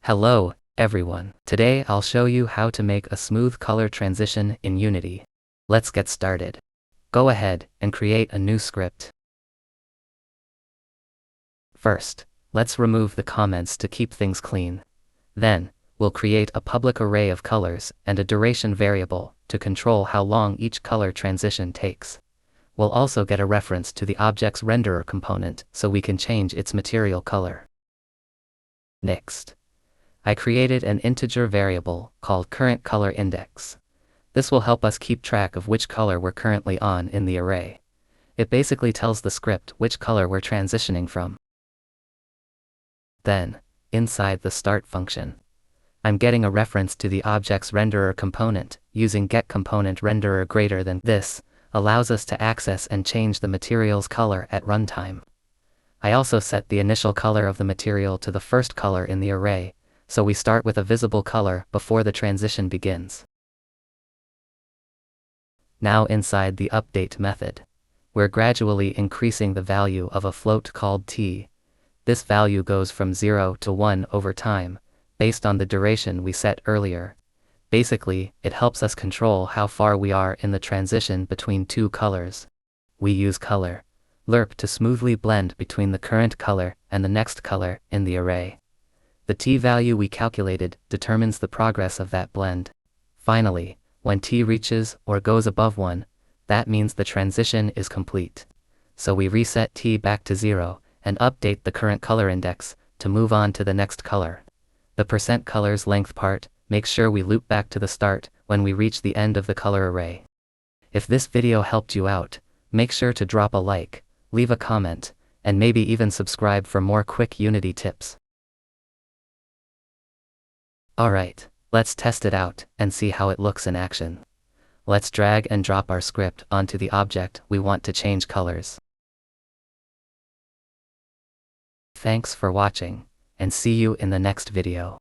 Hello, everyone. Today I'll show you how to make a smooth color transition in Unity. Let's get started. Go ahead and create a new script. First, let's remove the comments to keep things clean. Then, we'll create a public array of colors and a duration variable to control how long each color transition takes. We'll also get a reference to the object's renderer component so we can change its material color. Next, I created an integer variable called currentColorIndex. This will help us keep track of which color we're currently on in the array. It basically tells the script which color we're transitioning from. Then, inside the start function, I'm getting a reference to the object's renderer component using getComponentRenderer greater than. This allows us to access and change the material's color at runtime. I also set the initial color of the material to the first color in the array, so we start with a visible color before the transition begins. Now inside the update method, we're gradually increasing the value of a float called t. This value goes from 0 to 1 over time, based on the duration we set earlier. Basically, it helps us control how far we are in the transition between two colors. We use Color.Lerp to smoothly blend between the current color and the next color in the array. The t value we calculated determines the progress of that blend. Finally, when t reaches or goes above 1, that means the transition is complete. So we reset t back to 0 and update the current color index to move on to the next color. The %colors length part makes sure we loop back to the start when we reach the end of the color array. If this video helped you out, make sure to drop a like, leave a comment, and maybe even subscribe for more quick Unity tips. Alright, let's test it out and see how it looks in action. Let's drag and drop our script onto the object we want to change colors. Thanks for watching, and see you in the next video.